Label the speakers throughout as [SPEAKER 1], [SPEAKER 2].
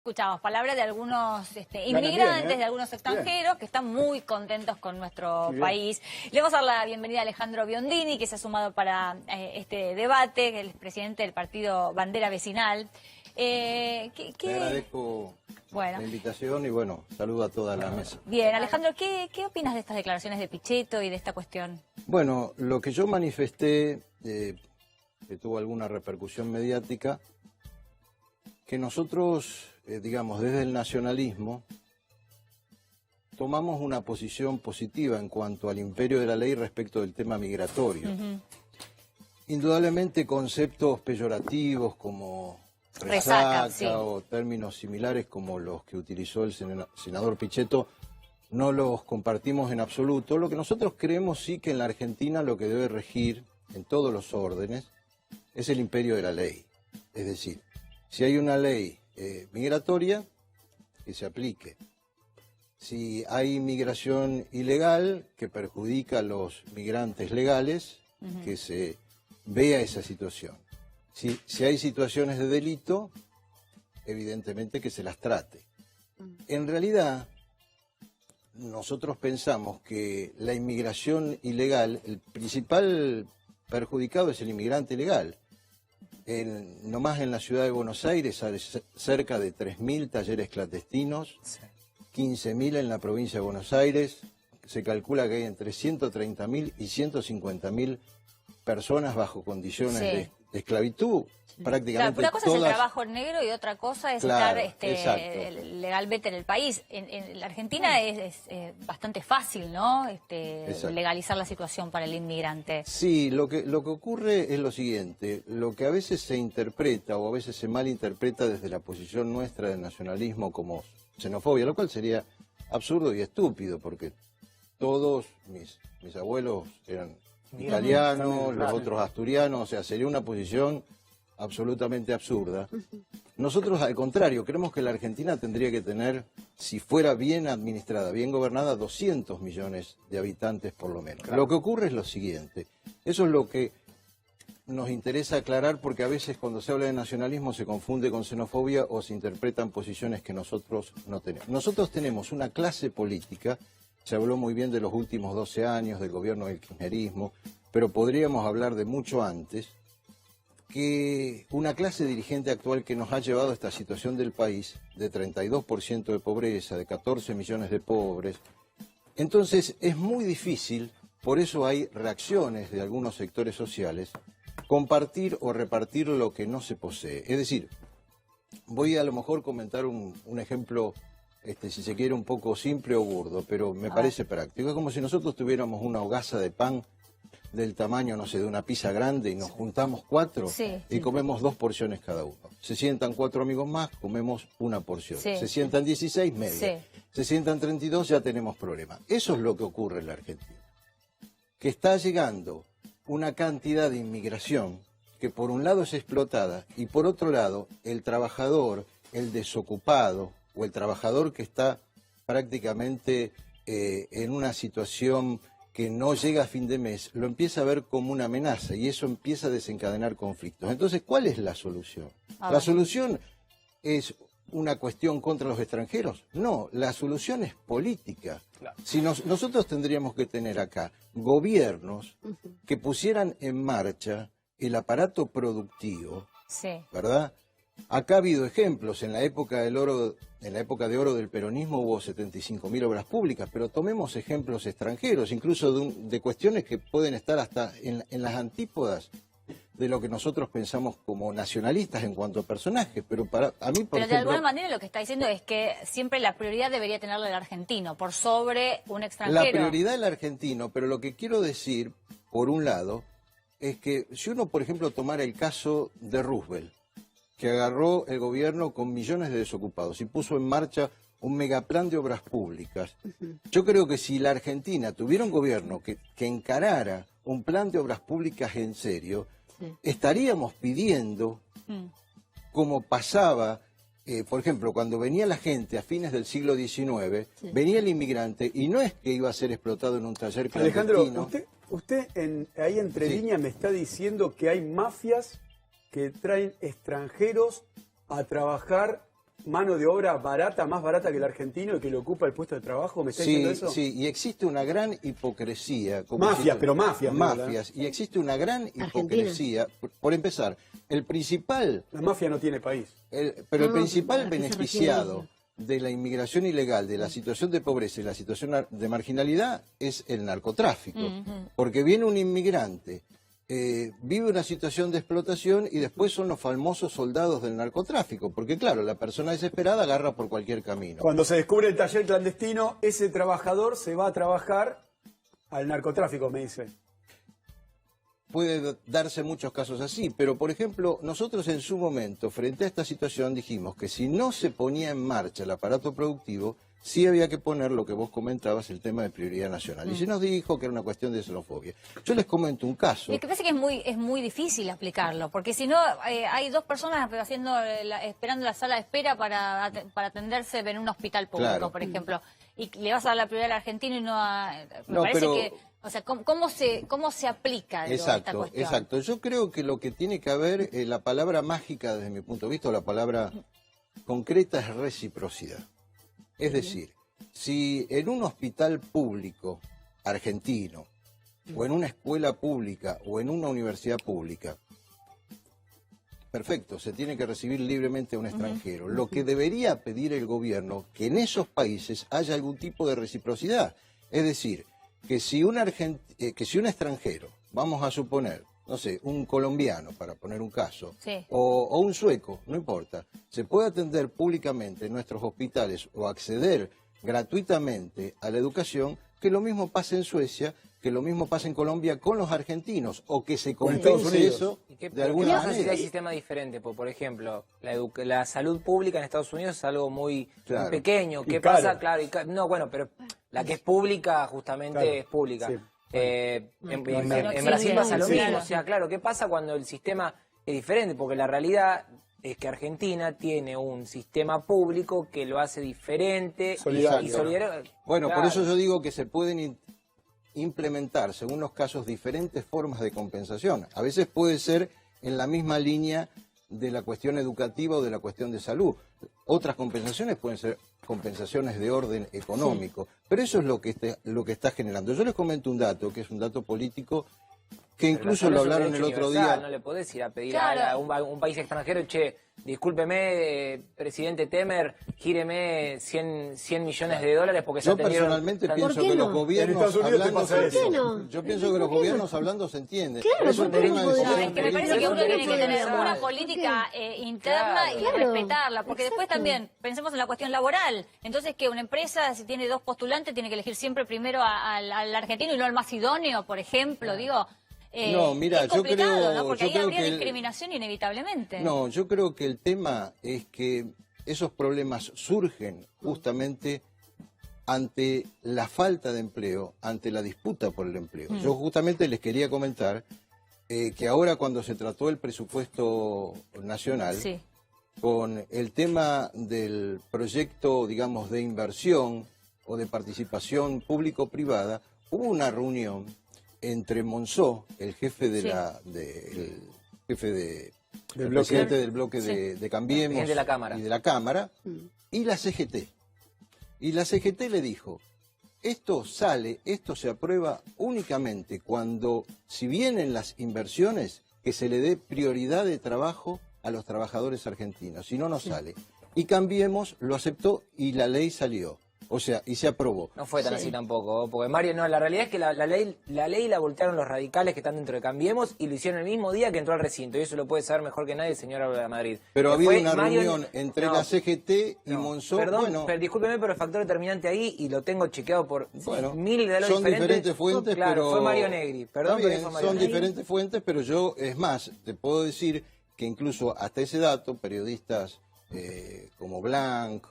[SPEAKER 1] Escuchamos palabras de algunos inmigrantes,
[SPEAKER 2] bien, ¿eh?
[SPEAKER 1] de algunos extranjeros que están muy contentos con nuestro país. Le vamos a dar la bienvenida a Alejandro Biondini, que se ha sumado para este debate, que es el presidente del partido Bandera Vecinal.
[SPEAKER 3] Te agradezco la invitación y bueno, saludo a toda la mesa.
[SPEAKER 1] Bien, Alejandro, ¿qué opinas de estas declaraciones de Pichetto y de esta cuestión?
[SPEAKER 3] Bueno, lo que yo manifesté, que tuvo alguna repercusión mediática, que nosotros, digamos, desde el nacionalismo, tomamos una posición positiva en cuanto al imperio de la ley respecto del tema migratorio. Indudablemente conceptos peyorativos como resaca
[SPEAKER 1] sí,
[SPEAKER 3] o términos similares como los que utilizó el senador Pichetto, no los compartimos en absoluto. Lo que nosotros creemos sí que en la Argentina lo que debe regir en todos los órdenes es el imperio de la ley. Es decir, si hay una ley migratoria, que se aplique. Si hay inmigración ilegal que perjudica a los migrantes legales, que se vea esa situación. Si hay situaciones de delito, evidentemente que se las trate. En realidad, nosotros pensamos que la inmigración ilegal, el principal perjudicado es el inmigrante ilegal. Nomás en la ciudad de Buenos Aires hay cerca de 3.000 talleres clandestinos, 15.000 en la provincia de Buenos Aires. Se calcula que hay entre 130.000 y 150.000 personas bajo condiciones de esclavitud. Prácticamente
[SPEAKER 1] claro, una cosa
[SPEAKER 3] todas...
[SPEAKER 1] es el trabajo negro y otra cosa es estar legalmente en el país. En la Argentina es bastante fácil, ¿no? Legalizar la situación para el inmigrante.
[SPEAKER 3] Sí, lo que ocurre es lo siguiente. Lo que a veces se interpreta o a veces se malinterpreta desde la posición nuestra del nacionalismo como xenofobia, lo cual sería absurdo y estúpido porque todos mis abuelos eran italianos, los otros asturianos, o sea, sería una posición absolutamente absurda. Nosotros, al contrario, creemos que la Argentina tendría que tener, si fuera bien administrada, bien gobernada, 200 millones de habitantes por lo menos. Claro. Lo que ocurre es lo siguiente, eso es lo que nos interesa aclarar porque a veces cuando se habla de nacionalismo se confunde con xenofobia o se interpretan posiciones que nosotros no tenemos. Nosotros tenemos una clase política, se habló muy bien de los últimos 12 años del gobierno del kirchnerismo, pero podríamos hablar de mucho antes, que una clase dirigente actual que nos ha llevado a esta situación del país, de 32% de pobreza, de 14 millones de pobres. Entonces es muy difícil, por eso hay reacciones de algunos sectores sociales, compartir o repartir lo que no se posee. Es decir, voy a lo mejor comentar un ejemplo, si se quiere, un poco simple o burdo, pero me parece práctico. Es como si nosotros tuviéramos una hogaza de pan del tamaño, no sé, de una pizza grande y nos juntamos 4 y comemos 2 porciones cada uno. Se sientan 4 amigos más, comemos una porción. Se sientan 16, media. Se sientan 32, ya tenemos problemas. Eso es lo que ocurre en la Argentina. Que está llegando una cantidad de inmigración que por un lado es explotada y por otro lado el trabajador, el desocupado o el trabajador que está prácticamente en una situación que no llega a fin de mes, lo empieza a ver como una amenaza y eso empieza a desencadenar conflictos. Entonces, ¿cuál es la solución? ¿La solución es una cuestión contra los extranjeros? No, la solución es política. Claro. Si nosotros tendríamos que tener acá gobiernos que pusieran en marcha el aparato productivo, ¿verdad? Acá ha habido ejemplos, en la época de oro del peronismo hubo 75.000 obras públicas, pero tomemos ejemplos extranjeros, incluso de cuestiones que pueden estar hasta en las antípodas de lo que nosotros pensamos como nacionalistas en cuanto a personajes, pero a mí, por ejemplo,
[SPEAKER 1] de alguna manera lo que está diciendo es que siempre la prioridad debería tenerla el argentino, por sobre un extranjero.
[SPEAKER 3] La prioridad del argentino, pero lo que quiero decir, por un lado, es que si uno, por ejemplo, tomara el caso de Roosevelt, que agarró el gobierno con millones de desocupados y puso en marcha un megaplan de obras públicas. Yo creo que si la Argentina tuviera un gobierno que encarara un plan de obras públicas en serio, estaríamos pidiendo, como pasaba, por ejemplo, cuando venía la gente a fines del siglo XIX, venía el inmigrante y no es que iba a ser explotado en un taller clandestino.
[SPEAKER 2] Alejandro, usted ahí entre líneas me está diciendo que hay mafias que traen extranjeros a trabajar mano de obra barata, más barata que el argentino y que le ocupa el puesto de trabajo? ¿Me está diciendo eso?
[SPEAKER 3] Sí, y existe una gran hipocresía.
[SPEAKER 2] Mafias, pero mafias.
[SPEAKER 3] Mafias, y existe una gran hipocresía. Por empezar, el principal...
[SPEAKER 2] La mafia no tiene país.
[SPEAKER 3] Pero el principal beneficiado de la inmigración ilegal, de la situación de pobreza y la situación de marginalidad es el narcotráfico. Porque viene un inmigrante, vive una situación de explotación y después son los famosos soldados del narcotráfico. Porque claro, la persona desesperada agarra por cualquier camino.
[SPEAKER 2] Cuando se descubre el taller clandestino, ese trabajador se va a trabajar al narcotráfico, me dice.
[SPEAKER 3] Puede darse muchos casos así, pero por ejemplo, nosotros en su momento, frente a esta situación, dijimos que si no se ponía en marcha el aparato productivo, sí había que poner lo que vos comentabas, el tema de prioridad nacional. Y se nos dijo que era una cuestión de xenofobia. Yo les comento un caso.
[SPEAKER 1] Y que parece que es muy difícil aplicarlo, porque si no, hay dos personas esperando la sala de espera para atenderse en un hospital público,
[SPEAKER 3] Claro.
[SPEAKER 1] por ejemplo, y le vas a dar la prioridad al argentino y no a... Me
[SPEAKER 3] No,
[SPEAKER 1] parece
[SPEAKER 3] pero...
[SPEAKER 1] que... O sea, ¿cómo se aplica esta cuestión?
[SPEAKER 3] Exacto. Yo creo que lo que tiene que haber, la palabra mágica desde mi punto de vista, o la palabra concreta es reciprocidad. Es decir, si en un hospital público argentino, o en una escuela pública, o en una universidad pública, perfecto, se tiene que recibir libremente a un extranjero. Lo que debería pedir el gobierno, que en esos países haya algún tipo de reciprocidad. Es decir, que si un extranjero, vamos a suponer, no sé, un colombiano, para poner un caso,
[SPEAKER 1] Sí.
[SPEAKER 3] o un sueco, no importa, se puede atender públicamente en nuestros hospitales o acceder gratuitamente a la educación, que lo mismo pase en Suecia, que lo mismo pase en Colombia con los argentinos, o que se
[SPEAKER 2] Con Estados
[SPEAKER 3] compense
[SPEAKER 2] Unidos.
[SPEAKER 3] eso
[SPEAKER 4] ¿Y qué
[SPEAKER 3] de alguna
[SPEAKER 4] pasa si
[SPEAKER 3] manera.
[SPEAKER 4] hay sistemas diferentes? Por ejemplo, la salud pública en Estados Unidos es algo muy
[SPEAKER 3] Claro.
[SPEAKER 4] pequeño.
[SPEAKER 2] Y
[SPEAKER 4] ¿Qué
[SPEAKER 2] caro.
[SPEAKER 4] pasa? Claro, no, bueno, pero la que es pública justamente
[SPEAKER 2] Claro,
[SPEAKER 4] es pública.
[SPEAKER 2] sí.
[SPEAKER 4] En
[SPEAKER 1] existe,
[SPEAKER 4] Brasil pasa lo
[SPEAKER 1] sí,
[SPEAKER 4] mismo.
[SPEAKER 1] claro.
[SPEAKER 4] O sea, claro, ¿qué pasa cuando el sistema es diferente? Porque la realidad es que Argentina tiene un sistema público que lo hace diferente
[SPEAKER 2] Solidario.
[SPEAKER 4] y solidario.
[SPEAKER 3] Bueno,
[SPEAKER 4] Claro.
[SPEAKER 3] por eso yo digo que se pueden implementar, según los casos, diferentes formas de compensación. A veces puede ser en la misma línea de la cuestión educativa o de la cuestión de salud. Otras compensaciones pueden ser compensaciones de orden económico, pero eso es lo que está generando. Yo les comento un dato, que es un dato político, que
[SPEAKER 4] Pero
[SPEAKER 3] incluso
[SPEAKER 4] la
[SPEAKER 3] lo
[SPEAKER 4] salud es un
[SPEAKER 3] hablaron el
[SPEAKER 4] derecho
[SPEAKER 3] otro
[SPEAKER 4] universal,
[SPEAKER 3] día.
[SPEAKER 4] No le podés ir a pedir
[SPEAKER 1] Claro.
[SPEAKER 4] a un país extranjero, che, discúlpeme, presidente Temer, gíreme 100 millones de dólares porque se
[SPEAKER 3] Yo
[SPEAKER 4] atendieron...
[SPEAKER 3] personalmente
[SPEAKER 4] tan-
[SPEAKER 3] pienso
[SPEAKER 5] ¿Por qué
[SPEAKER 3] que
[SPEAKER 5] no?
[SPEAKER 3] los gobiernos
[SPEAKER 2] En Estados Unidos te
[SPEAKER 3] hablando
[SPEAKER 2] pasa
[SPEAKER 3] se
[SPEAKER 2] eso.
[SPEAKER 5] ¿Por qué no?
[SPEAKER 3] Yo pienso que los gobiernos hablando se entienden.
[SPEAKER 5] Claro,
[SPEAKER 3] Es un
[SPEAKER 5] ¿por qué
[SPEAKER 3] tema
[SPEAKER 5] no
[SPEAKER 3] de
[SPEAKER 5] podemos?
[SPEAKER 3] decisión
[SPEAKER 1] Es que me parece que
[SPEAKER 3] política.
[SPEAKER 1] uno tiene que tener
[SPEAKER 4] Universal.
[SPEAKER 1] una política interna y
[SPEAKER 5] Claro.
[SPEAKER 1] respetarla, porque después
[SPEAKER 5] Exacto.
[SPEAKER 1] también pensemos en la cuestión laboral. Entonces, que una empresa, si tiene dos postulantes, tiene que elegir siempre primero al argentino y no al más idóneo, por ejemplo, digo.
[SPEAKER 3] No, mira,
[SPEAKER 1] es
[SPEAKER 3] yo
[SPEAKER 1] complicado,
[SPEAKER 3] creo-
[SPEAKER 1] ¿no? Porque
[SPEAKER 3] yo
[SPEAKER 1] ahí
[SPEAKER 3] creo
[SPEAKER 1] habría
[SPEAKER 3] que
[SPEAKER 1] discriminación inevitablemente.
[SPEAKER 3] No, yo creo que el tema es que esos problemas surgen justamente ante la falta de empleo, ante la disputa por el empleo. Yo justamente les quería comentar que ahora cuando se trató el presupuesto nacional,
[SPEAKER 1] Sí.
[SPEAKER 3] con el tema del proyecto, digamos, de inversión o de participación público-privada, hubo una reunión entre Monzó, el jefe de
[SPEAKER 1] Sí.
[SPEAKER 3] el jefe
[SPEAKER 2] Del
[SPEAKER 3] el
[SPEAKER 2] bloque.
[SPEAKER 3] presidente del bloque
[SPEAKER 1] Sí.
[SPEAKER 3] de Cambiemos
[SPEAKER 4] Presidente de la Cámara.
[SPEAKER 3] y de la Cámara, y la CGT. Y la CGT le dijo, esto se aprueba únicamente cuando, si vienen las inversiones, que se le dé prioridad de trabajo a los trabajadores argentinos, si no, no sale. Y Cambiemos lo aceptó y la ley salió. O sea, y se aprobó.
[SPEAKER 4] No fue tan así tampoco, porque Mario, no, la realidad es que la ley la voltearon los radicales que están dentro de Cambiemos y lo hicieron el mismo día que entró al recinto, y eso lo puede saber mejor que nadie el señor Álvaro de Madrid.
[SPEAKER 3] Pero ha
[SPEAKER 4] Que
[SPEAKER 3] habido
[SPEAKER 4] fue
[SPEAKER 3] una
[SPEAKER 4] Mario-
[SPEAKER 3] reunión entre
[SPEAKER 4] No,
[SPEAKER 3] la CGT y
[SPEAKER 4] no,
[SPEAKER 3] Monzó.
[SPEAKER 4] Perdón,
[SPEAKER 3] bueno,
[SPEAKER 4] pero discúlpeme, pero el factor determinante ahí, y lo tengo chequeado por
[SPEAKER 3] bueno,
[SPEAKER 4] mil de los
[SPEAKER 3] son diferentes fuentes,
[SPEAKER 4] claro,
[SPEAKER 3] pero...
[SPEAKER 4] fue Mario Negri, perdón,
[SPEAKER 3] Está
[SPEAKER 4] pero
[SPEAKER 3] bien,
[SPEAKER 4] fue Mario
[SPEAKER 3] son
[SPEAKER 4] Negri.
[SPEAKER 3] diferentes fuentes, pero yo, es más, te puedo decir que incluso hasta ese dato, periodistas como Blanc,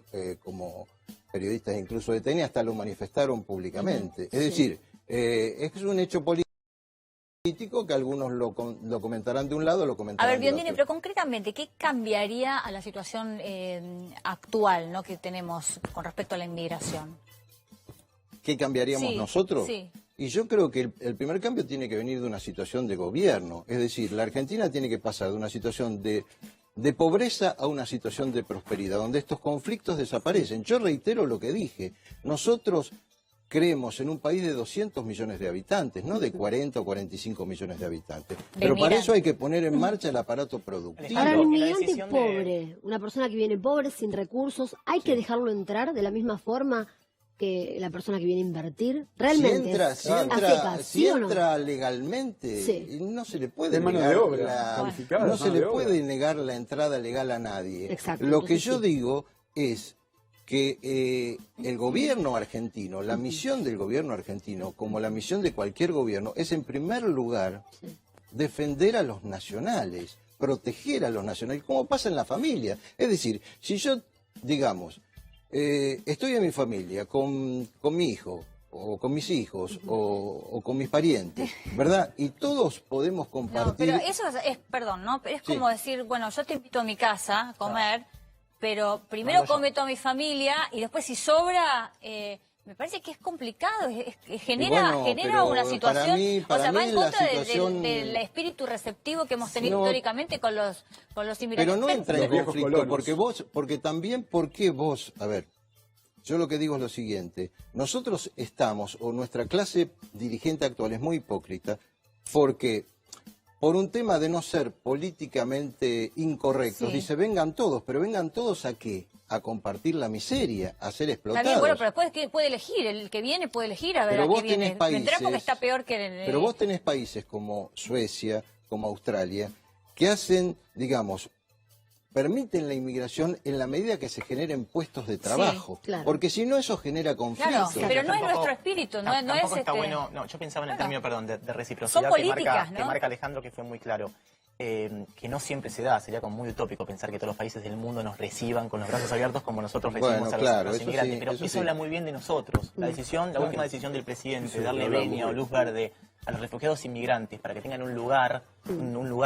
[SPEAKER 3] como periodistas incluso de TN, hasta lo manifestaron públicamente. Es decir, es un hecho político que algunos lo comentarán de un lado, lo
[SPEAKER 1] A
[SPEAKER 3] comentarán
[SPEAKER 1] ver,
[SPEAKER 3] del
[SPEAKER 1] Biondini,
[SPEAKER 3] otro.
[SPEAKER 1] pero concretamente, ¿qué cambiaría a la situación actual, ¿no?, que tenemos con respecto a la inmigración?
[SPEAKER 3] ¿Qué cambiaríamos
[SPEAKER 1] Sí,
[SPEAKER 3] nosotros?
[SPEAKER 1] sí.
[SPEAKER 3] Y yo creo que el primer cambio tiene que venir de una situación de gobierno. Es decir, la Argentina tiene que pasar de una situación de de pobreza a una situación de prosperidad, donde estos conflictos desaparecen. Yo reitero lo que dije, nosotros creemos en un país de 200 millones de habitantes, no de 40 o 45 millones de habitantes. Pero para eso hay que poner en marcha el aparato productivo.
[SPEAKER 5] Ahora, el inmigrante pobre, una persona que viene pobre, sin recursos, ¿hay que dejarlo entrar de la misma forma que la persona que viene a invertir? ¿Realmente
[SPEAKER 3] si entra legalmente, no se le puede negar la entrada legal a nadie.
[SPEAKER 5] Exacto,
[SPEAKER 3] lo que yo digo es que el gobierno argentino, la misión del gobierno argentino, como la misión de cualquier gobierno, es en primer lugar defender a los nacionales, proteger a los nacionales, como pasa en la familia. Es decir, si yo, digamos, estoy en mi familia con mi hijo, o con mis hijos, o con mis parientes, ¿verdad? Y todos podemos compartir...
[SPEAKER 1] No, pero eso es perdón, ¿no? Es como decir, bueno, yo te invito a mi casa a comer... Pero primero come toda mi familia y después si sobra, me parece que es complicado, genera una situación, va en contra del espíritu receptivo que hemos tenido históricamente con los inmigrantes.
[SPEAKER 3] Pero no entra en conflicto, porque vos, a ver, yo lo que digo es lo siguiente, nosotros estamos, o nuestra clase dirigente actual es muy hipócrita, porque... por un tema de no ser políticamente incorrectos, dice, vengan todos, pero vengan todos ¿a qué? A compartir la miseria, a ser explotados.
[SPEAKER 1] También, bueno, pero después puede elegir, el que viene puede elegir a ver
[SPEAKER 3] pero
[SPEAKER 1] a
[SPEAKER 3] vos
[SPEAKER 1] qué viene.
[SPEAKER 3] Países,
[SPEAKER 1] vendrá porque está peor que...
[SPEAKER 3] Pero vos tenés países como Suecia, como Australia, que hacen, digamos, permiten la inmigración en la medida que se generen puestos de trabajo.
[SPEAKER 5] Sí, claro.
[SPEAKER 3] Porque si no, eso genera conflictos.
[SPEAKER 1] Claro, pero no es nuestro espíritu, no es
[SPEAKER 6] está bueno. No, yo pensaba en el término, de reciprocidad
[SPEAKER 1] son políticas,
[SPEAKER 6] que marca Alejandro, que fue muy claro. Que no siempre se da, sería como muy utópico pensar que todos los países del mundo nos reciban con los brazos abiertos como nosotros recibimos a los inmigrantes. Pero eso habla muy bien de nosotros. La última decisión del presidente de darle venia o luz verde a los refugiados inmigrantes para que tengan un lugar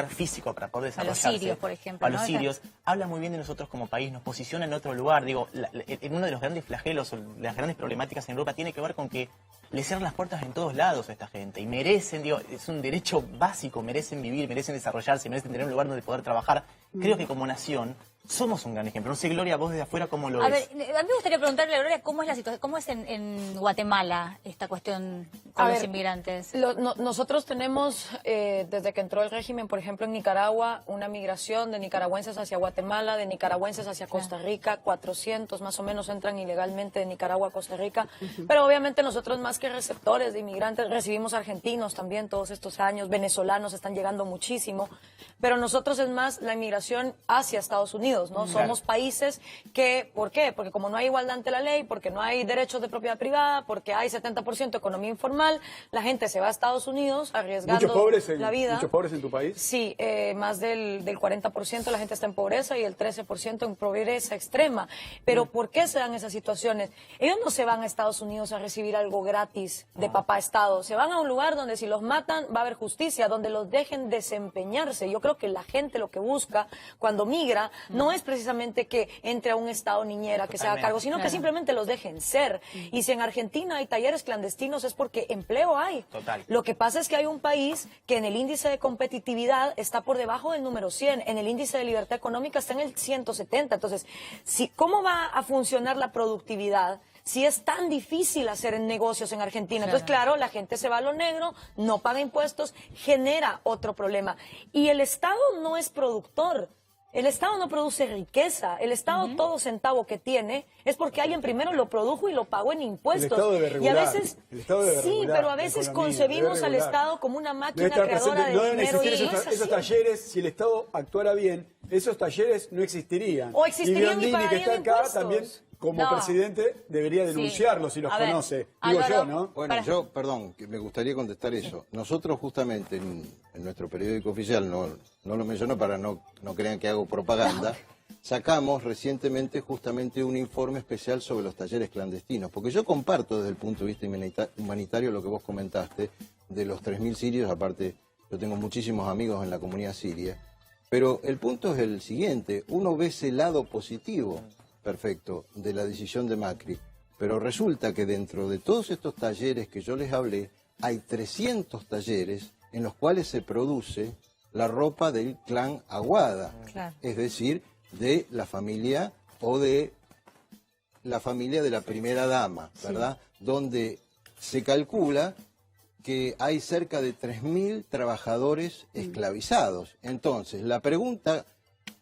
[SPEAKER 6] físico para poder desarrollarse. A los sirios,
[SPEAKER 1] por ejemplo.
[SPEAKER 6] A los sirios, habla muy bien de nosotros como país, nos posiciona en otro lugar. Digo, en uno de los grandes flagelos, o de las grandes problemáticas en Europa tiene que ver con que le cierran las puertas en todos lados a esta gente y merecen, digo, es un derecho básico, merecen vivir, merecen desarrollarse, merecen tener un lugar donde poder trabajar. Creo que como nación somos un gran ejemplo. No sé, Gloria, vos desde afuera, ¿cómo lo ves?
[SPEAKER 1] A ver, a mí me gustaría preguntarle a Gloria cómo es la situación, cómo es en Guatemala esta cuestión con los inmigrantes.
[SPEAKER 7] Nosotros tenemos, desde que entró el régimen, por ejemplo, en Nicaragua, una migración de nicaragüenses hacia Guatemala, de nicaragüenses hacia Costa Rica, 400 más o menos entran ilegalmente de Nicaragua a Costa Rica, pero obviamente nosotros más que receptores de inmigrantes recibimos argentinos también todos estos años, venezolanos están llegando muchísimo, pero nosotros es más la inmigración hacia Estados Unidos, ¿no? Somos países que, ¿por qué? Porque como no hay igualdad ante la ley, porque no hay derechos de propiedad privada, porque hay 70% economía informal, la gente se va a Estados Unidos arriesgando la vida.
[SPEAKER 2] ¿Muchos pobres en tu país?
[SPEAKER 7] Sí, más del 40% la gente está en pobreza y el 13% en pobreza extrema. Pero ¿por qué se dan esas situaciones? Ellos no se van a Estados Unidos a recibir algo gratis de papá Estado. Se van a un lugar donde si los matan va a haber justicia, donde los dejen desempeñarse. Yo creo que la gente lo que busca cuando migra no es precisamente que entre a un Estado niñera, que se haga cargo, sino que simplemente los dejen ser. Y si en Argentina hay talleres clandestinos es porque empleo hay.
[SPEAKER 6] Total.
[SPEAKER 7] Lo que pasa es que hay un país que en el índice de competitividad está por debajo del número 100, en el índice de libertad económica está en el 170. Entonces, ¿cómo va a funcionar la productividad si es tan difícil hacer negocios en Argentina? Entonces, claro, la gente se va a lo negro, no paga impuestos, genera otro problema. Y el Estado no es productor. El Estado no produce riqueza. El Estado, todo centavo que tiene, es porque alguien primero lo produjo y lo pagó en impuestos.
[SPEAKER 2] El Estado debe regular.
[SPEAKER 7] Y a veces, pero a veces concebimos al Estado como una máquina creadora de dinero.
[SPEAKER 2] Esos talleres, si el Estado actuara bien, esos talleres no existirían.
[SPEAKER 7] O existirían y
[SPEAKER 2] Biondini, que está acá,
[SPEAKER 7] impuestos.
[SPEAKER 2] también, como presidente, debería denunciarlos si los conoce. Digo yo, ¿no?
[SPEAKER 3] Bueno, perdón, que me gustaría contestar eso. Nosotros justamente en nuestro periódico oficial, no lo menciono para no crean que hago propaganda, sacamos recientemente justamente un informe especial sobre los talleres clandestinos, porque yo comparto desde el punto de vista humanitario lo que vos comentaste, de los 3.000 sirios, aparte yo tengo muchísimos amigos en la comunidad siria, pero el punto es el siguiente, uno ve ese lado positivo, perfecto, de la decisión de Macri, pero resulta que dentro de todos estos talleres que yo les hablé, hay 300 talleres en los cuales se produce la ropa del clan Aguada,
[SPEAKER 1] Claro.
[SPEAKER 3] es decir, de la familia o de la familia de la primera dama, ¿verdad? Donde se calcula que hay cerca de 3.000 trabajadores esclavizados. Entonces, la pregunta...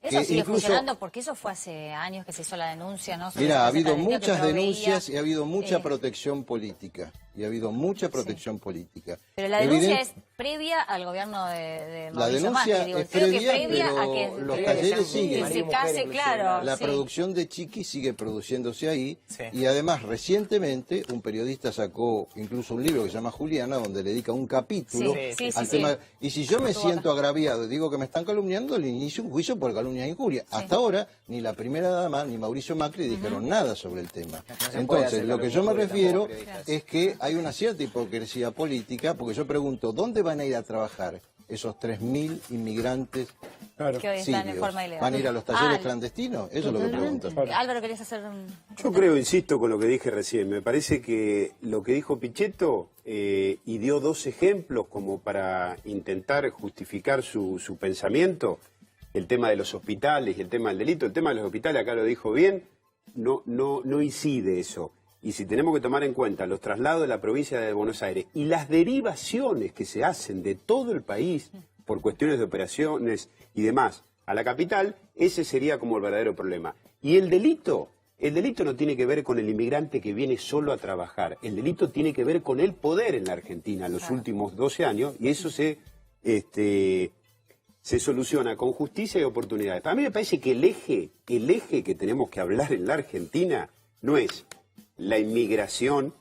[SPEAKER 1] Eso
[SPEAKER 3] que
[SPEAKER 1] sigue
[SPEAKER 3] incluso-
[SPEAKER 1] funcionando porque eso fue hace años que se hizo la denuncia, ¿no? Sobre
[SPEAKER 3] Mira,
[SPEAKER 1] la
[SPEAKER 3] ha habido
[SPEAKER 1] caseta de niños que
[SPEAKER 3] muchas
[SPEAKER 1] proveía,
[SPEAKER 3] denuncias y ha habido mucha
[SPEAKER 1] eh,
[SPEAKER 3] protección política. Y ha habido mucha protección política.
[SPEAKER 1] Pero la denuncia
[SPEAKER 3] Evident-
[SPEAKER 1] es previa al gobierno de
[SPEAKER 3] La
[SPEAKER 1] Mauricio
[SPEAKER 3] denuncia
[SPEAKER 1] Macri. Digo,
[SPEAKER 3] es
[SPEAKER 1] creo que
[SPEAKER 3] previa,
[SPEAKER 1] previa a
[SPEAKER 3] pero
[SPEAKER 1] que
[SPEAKER 3] los
[SPEAKER 1] que
[SPEAKER 3] talleres
[SPEAKER 1] se-
[SPEAKER 3] siguen.
[SPEAKER 1] que se case, claro.
[SPEAKER 3] La
[SPEAKER 1] sí.
[SPEAKER 3] producción de Chiqui sigue produciéndose ahí.
[SPEAKER 6] Sí.
[SPEAKER 3] Y además, recientemente, un periodista sacó incluso un libro que se llama Juliana, donde le dedica un capítulo
[SPEAKER 1] Sí,
[SPEAKER 3] al
[SPEAKER 1] sí,
[SPEAKER 3] tema.
[SPEAKER 1] sí.
[SPEAKER 3] Y si yo me
[SPEAKER 1] Estuvo
[SPEAKER 3] siento agraviado y digo que me están calumniando, le inicio un juicio por calumnia e injuria. Hasta ahora, ni la primera dama ni Mauricio Macri dijeron nada sobre el tema.
[SPEAKER 4] No se puede
[SPEAKER 3] Entonces,
[SPEAKER 4] hacer
[SPEAKER 3] lo que
[SPEAKER 4] calumnia
[SPEAKER 3] yo me
[SPEAKER 4] injuria
[SPEAKER 3] refiero
[SPEAKER 4] tampoco, periodistas.
[SPEAKER 3] es que hay una cierta hipocresía política, porque yo pregunto, ¿dónde van a ir a trabajar esos 3.000 inmigrantes
[SPEAKER 2] Claro.
[SPEAKER 1] Que hoy están en
[SPEAKER 3] sirios?
[SPEAKER 1] forma ilegal.
[SPEAKER 3] ¿Van a ir a los talleres
[SPEAKER 1] Ah,
[SPEAKER 3] clandestinos? Eso es lo que pregunto.
[SPEAKER 1] Álvaro, ¿querías hacer un...?
[SPEAKER 8] Yo creo, insisto con lo que dije recién, me parece que lo que dijo Pichetto y dio dos ejemplos como para intentar justificar su pensamiento, el tema de los hospitales y el tema del delito. El tema de los hospitales, acá lo dijo bien, no incide eso. Y si tenemos que tomar en cuenta los traslados de la provincia de Buenos Aires y las derivaciones que se hacen de todo el país por cuestiones de operaciones y demás a la capital, ese sería como el verdadero problema. Y el delito no tiene que ver con el inmigrante que viene solo a trabajar. El delito tiene que ver con el poder en la Argentina en los últimos 12 años y eso se soluciona con justicia y oportunidades. A mí me parece que el eje que tenemos que hablar en la Argentina no es la inmigración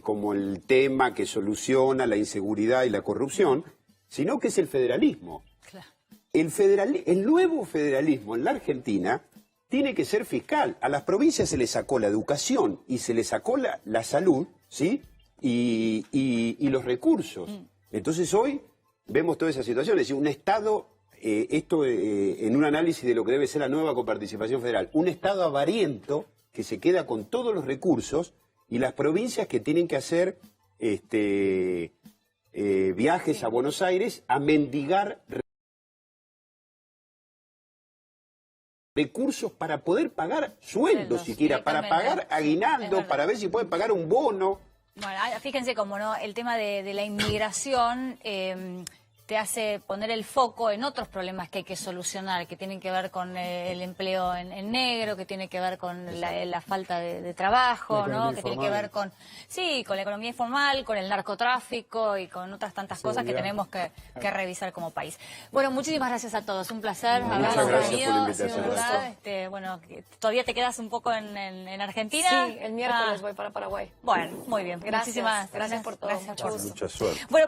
[SPEAKER 8] como el tema que soluciona la inseguridad y la corrupción, sino que es el federalismo.
[SPEAKER 1] Claro.
[SPEAKER 8] El nuevo federalismo en la Argentina tiene que ser fiscal. A las provincias se les sacó la educación y se les sacó la salud, ¿sí? Y los recursos. Entonces hoy vemos toda esa situación. Es decir, un Estado, en un análisis de lo que debe ser la nueva coparticipación federal, un Estado avariento que se queda con todos los recursos y las provincias que tienen que hacer viajes a Buenos Aires a mendigar recursos para poder pagar sueldos siquiera, para
[SPEAKER 1] directamente.
[SPEAKER 8] pagar aguinaldo,
[SPEAKER 1] Es verdad.
[SPEAKER 8] para ver si pueden pagar un bono.
[SPEAKER 1] Bueno, fíjense cómo no el tema de la inmigración te hace poner el foco en otros problemas que hay que solucionar, que tienen que ver con el empleo en negro, que tiene que ver con la falta de trabajo,
[SPEAKER 2] La
[SPEAKER 1] ¿no?
[SPEAKER 2] economía
[SPEAKER 1] Que tiene que
[SPEAKER 2] informal.
[SPEAKER 1] ver con la economía informal, con el narcotráfico y con otras tantas cosas que
[SPEAKER 2] Seguridad.
[SPEAKER 1] tenemos que revisar como país. Bueno, muchísimas gracias a todos, un placer haberlos
[SPEAKER 8] gracias por
[SPEAKER 1] tenido,
[SPEAKER 8] la
[SPEAKER 1] ha sido
[SPEAKER 8] invitación.
[SPEAKER 1] verdad, bueno, todavía te quedas un poco en Argentina.
[SPEAKER 7] Sí, el miércoles
[SPEAKER 1] Ah,
[SPEAKER 7] voy para Paraguay.
[SPEAKER 1] Bueno, muy bien.
[SPEAKER 7] Gracias,
[SPEAKER 1] Muchísimas
[SPEAKER 7] gracias por todo.
[SPEAKER 1] Gracias por
[SPEAKER 7] Mucho
[SPEAKER 1] todo.
[SPEAKER 8] Mucha suerte.
[SPEAKER 1] Bueno,